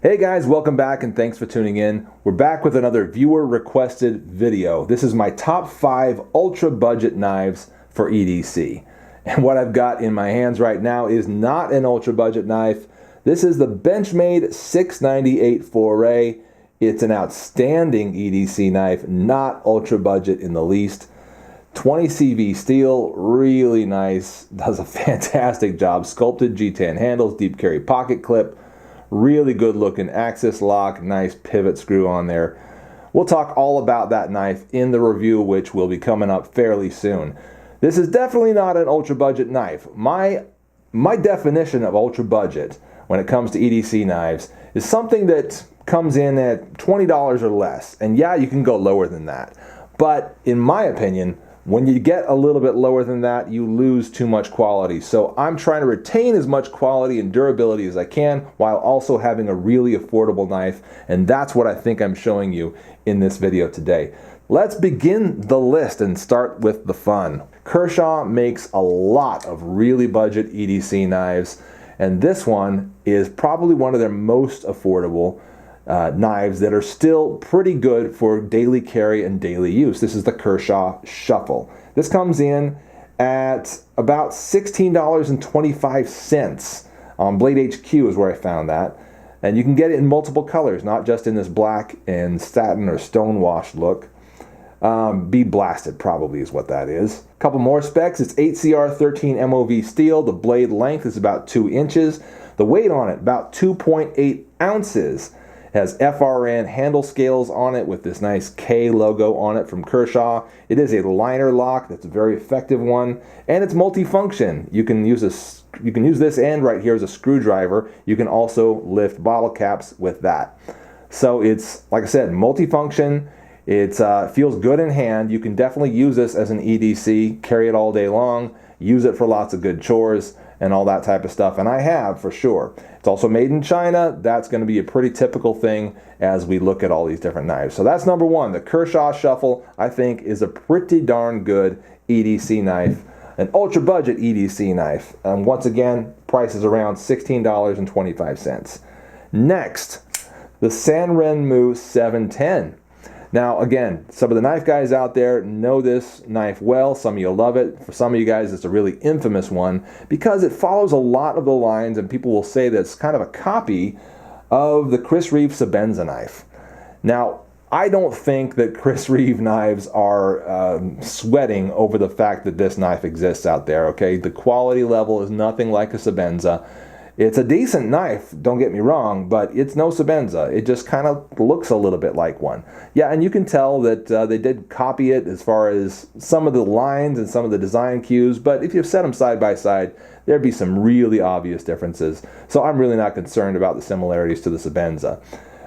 Hey guys, welcome back and thanks for tuning in. We're back with another viewer requested video. This is my top 5 ultra budget knives for EDC. And what I've got in my hands right now is not an ultra budget knife. This is the Benchmade 698 Foray. It's an outstanding EDC knife, not ultra budget in the least. 20 CV steel, really nice, does a fantastic job. Sculpted G10 handles, deep carry pocket clip. Really good looking axis lock, nice pivot screw on there. We'll talk all about that knife in the review, which will be coming up fairly soon. This is definitely not an ultra budget knife. My definition of ultra budget when it comes to EDC knives is something that comes in at $20 or less. And yeah, you can go lower than that. But in my opinion, when you get a little bit lower than that, you lose too much quality. So I'm trying to retain as much quality and durability as I can while also having a really affordable knife. And that's what I think I'm showing you in this video today. Let's begin the list and start with the fun. Kershaw makes a lot of really budget EDC knives, and this one is probably one of their most affordable knives that are still pretty good for daily carry and daily use. This is the Kershaw Shuffle. This comes in at about $16.25 on Blade HQ is where I found that. And you can get it in multiple colors, not just in this black and satin or stonewash look. Be blasted probably is what that is. A couple more specs. It's 8CR13 MOV steel. The blade length is about 2 inches. The weight on it, about 2.8 ounces. It has FRN handle scales on it with this nice K logo on it from Kershaw. It is a liner lock. That's a very effective one, and it's multifunction. You can use this end right here as a screwdriver. You can also lift bottle caps with that. So it's, like I said, multifunction. It feels good in hand. You can definitely use this as an EDC, carry it all day long, use it for lots of good chores and all that type of stuff, and I have for sure. It's also made in China. That's going to be a pretty typical thing as we look at all these different knives. So that's number one. The Kershaw Shuffle, I think, is a pretty darn good EDC knife, an ultra budget EDC knife. Once again, price is around $16.25. Next, the Renmu 710. Now, again, some of the knife guys out there know this knife well. Some of you love it. For some of you guys, it's a really infamous one because it follows a lot of the lines, and people will say that it's kind of a copy of the Chris Reeve Sebenza knife. Now, I don't think that Chris Reeve knives are sweating over the fact that this knife exists out there, okay? The quality level is nothing like a Sebenza. It's a decent knife, don't get me wrong, but it's no Sebenza. It just kind of looks a little bit like one. Yeah, and you can tell that they did copy it as far as some of the lines and some of the design cues, but if you set them side by side, there'd be some really obvious differences. So I'm really not concerned about the similarities to the Sebenza.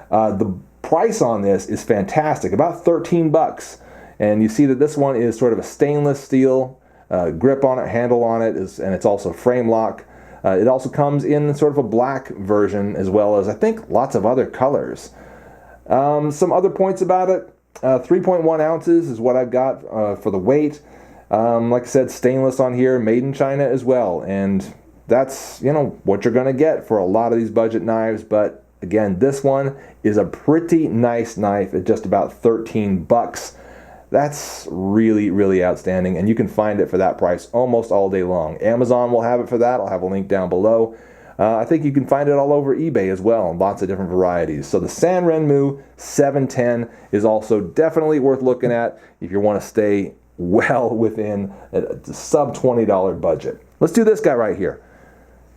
The price on this is fantastic, about 13 bucks. And you see that this one is sort of a stainless steel grip on it, handle on it, and it's also frame lock. It also comes in sort of a black version as well as, I think, lots of other colors. Some other points about it. 3.1 ounces is what I've got for the weight. Like I said, stainless on here, made in China as well. And that's, you know, what you're going to get for a lot of these budget knives. But again, this one is a pretty nice knife at just about 13 bucks. That's really, really outstanding, and you can find it for that price almost all day long. Amazon will have it for that. I'll have a link down below. I think you can find it all over eBay as well, in lots of different varieties. So the Renmu 710 is also definitely worth looking at if you want to stay well within a sub $20 budget. Let's do this guy right here.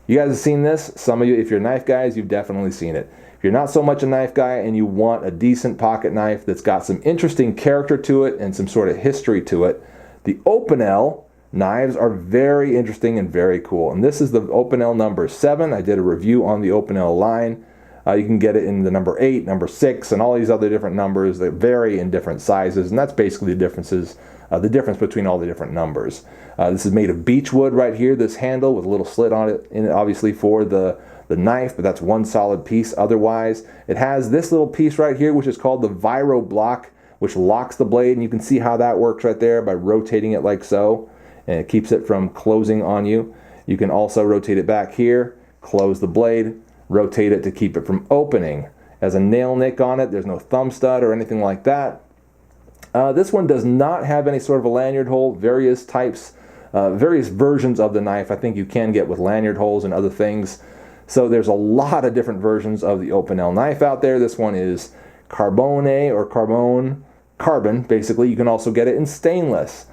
You guys have seen this. Some of you, if you're knife guys, you've definitely seen it. If you're not so much a knife guy and you want a decent pocket knife that's got some interesting character to it and some sort of history to it, the Opinel knives are very interesting and very cool. And this is the Opinel number 7. I did a review on the Opinel line. You can get it in the number 8, number 6, and all these other different numbers that vary in different sizes. And that's basically the difference between all the different numbers. This is made of beechwood right here, this handle with a little slit on it, in it obviously for the knife, but that's one solid piece otherwise. It has this little piece right here, which is called the Viro block, which locks the blade, and you can see how that works right there by rotating it like so, and it keeps it from closing on you. You can also rotate it back here, close the blade, rotate it to keep it from opening. Has a nail nick on it. There's no thumb stud or anything like that. This one does not have any sort of a lanyard hole. Various types, various versions of the knife I think you can get with lanyard holes and other things. So there's a lot of different versions of the Opinel knife out there. This one is carbone or carbon basically. You can also get it in stainless.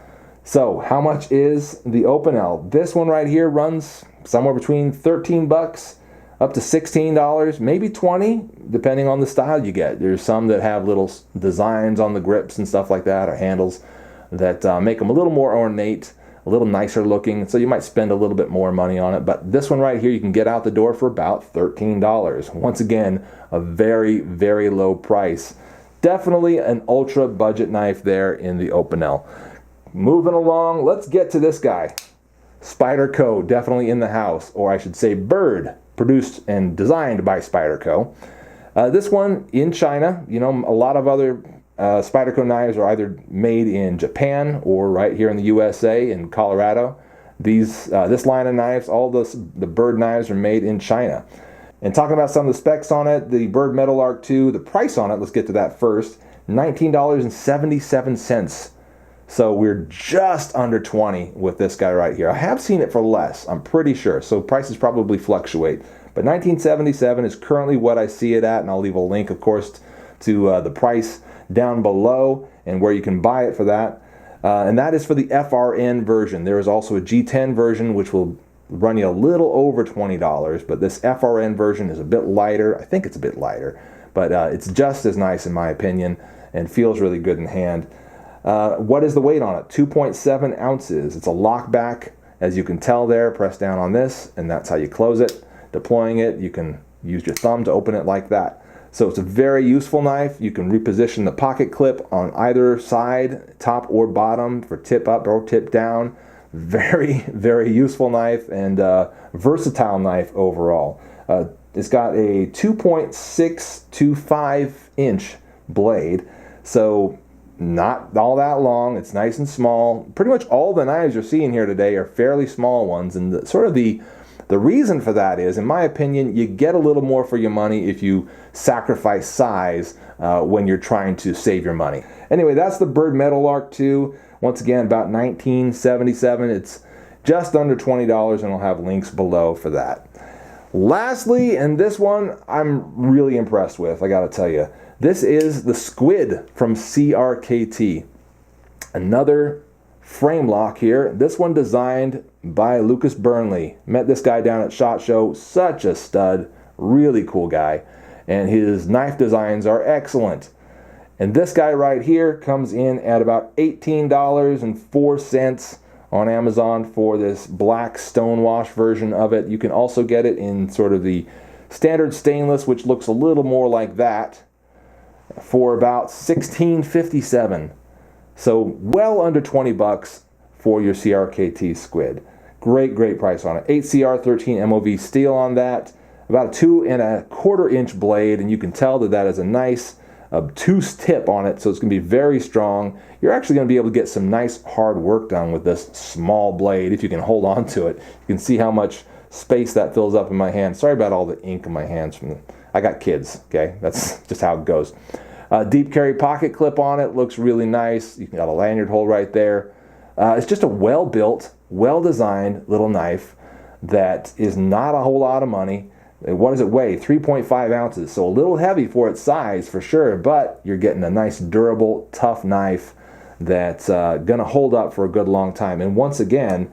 So how much is the Opinel? This one right here runs somewhere between 13 bucks up to $16, maybe 20, depending on the style you get. There's some that have little designs on the grips and stuff like that, or handles that make them a little more ornate, a little nicer looking, so you might spend a little bit more money on it. But this one right here, you can get out the door for about $13. Once again, a very, very low price. Definitely an ultra budget knife there in the Opinel. Moving along, let's get to this guy. Spyderco, definitely in the house, or I should say Byrd, produced and designed by Spyderco. This one in China. You know, a lot of other Spyderco knives are either made in Japan or right here in the USA in Colorado. This line of knives, all the Byrd knives are made in China. And talking about some of the specs on it, the Byrd Meadowlark 2, the price on it, let's get to that first, $19.77. So we're just under 20 with this guy right here. I have seen it for less, I'm pretty sure, so prices probably fluctuate. But $19.77 is currently what I see it at, and I'll leave a link, of course, to the price down below and where you can buy it for that. And that is for the FRN version. There is also a G10 version, which will run you a little over $20, but this FRN version is a bit lighter. I think it's a bit lighter, but it's just as nice in my opinion and feels really good in hand. What is the weight on it? 2.7 ounces. It's a lockback, as you can tell there. Press down on this, and that's how you close it. Deploying it, you can use your thumb to open it like that. So it's a very useful knife. You can reposition the pocket clip on either side, top or bottom, for tip up or tip down. Very, very useful knife and versatile knife overall. It's got a 2.625 inch blade, so not all that long. It's nice and small. Pretty much all the knives you're seeing here today are fairly small ones, and the reason for that is, in my opinion, you get a little more for your money if you sacrifice size when you're trying to save your money. Anyway, that's the Byrd Meadowlark 2. Once again, about $19.77. It's just under $20, and I'll have links below for that. Lastly, and this one I'm really impressed with, I gotta tell you. This is the Squid from CRKT. Another frame lock here. This one designed by Lucas Burnley. Met this guy down at SHOT Show. Such a stud. Really cool guy. And his knife designs are excellent. And this guy right here comes in at about $18.04 on Amazon for this black stonewash version of it. You can also get it in sort of the standard stainless, which looks a little more like that, for about $16.57. So well under 20 bucks for your CRKT Squid. Great, great price on it. 8CR13 MOV steel on that. About a 2.25 inch blade, and you can tell that that is a nice obtuse tip on it, so it's going to be very strong. You're actually going to be able to get some nice hard work done with this small blade if you can hold on to it. You can see how much space that fills up in my hand. Sorry about all the ink in my hands. I got kids, okay? That's just how it goes. Deep carry pocket clip on it. Looks really nice. You got a lanyard hole right there. It's just a well-built, well-designed little knife that is not a whole lot of money. What does it weigh? 3.5 ounces. So a little heavy for its size for sure, but you're getting a nice, durable, tough knife that's going to hold up for a good long time. And once again,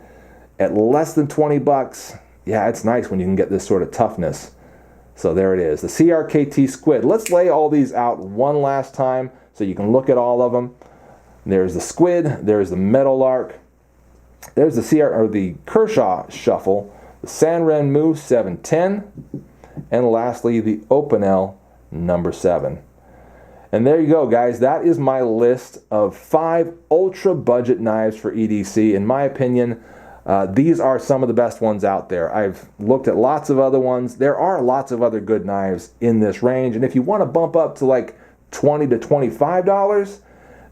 at less than 20 bucks, yeah, it's nice when you can get this sort of toughness. So there it is, the CRKT Squid. Let's lay all these out one last time so you can look at all of them. There's the Squid, there's the Meadowlark, there's the Kershaw Shuffle, the Renmu 710, and lastly the Opinel No. 7. And there you go, guys. That is my list of 5 ultra budget knives for EDC. In my opinion, these are some of the best ones out there. I've looked at lots of other ones. There are lots of other good knives in this range, and if you want to bump up to like $20 to $25,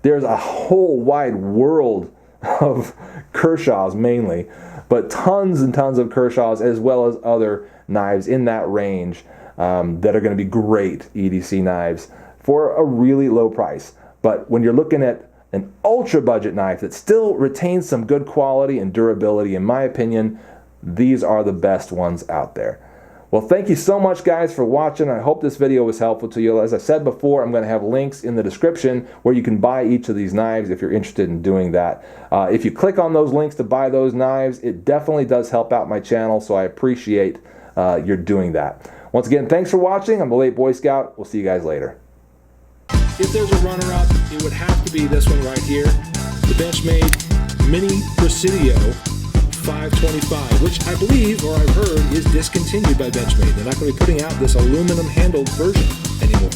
there's a whole wide world of Kershaws mainly, but tons and tons of Kershaws as well as other knives in that range that are going to be great EDC knives for a really low price. But when you're looking at an ultra budget knife that still retains some good quality and durability, in my opinion, these are the best ones out there. Well, thank you so much, guys, for watching. I hope this video was helpful to you. As I said before, I'm going to have links in the description where you can buy each of these knives if you're interested in doing that. If you click on those links to buy those knives, it definitely does help out my channel, so I appreciate your doing that. Once again, thanks for watching. I'm the Late Boy Scout. We'll see you guys later. If there's a runner-up, it would have to be this one right here, the Benchmade Mini Presidio 525, which I believe, or I've heard, is discontinued by Benchmade. They're not going to be putting out this aluminum handled version anymore.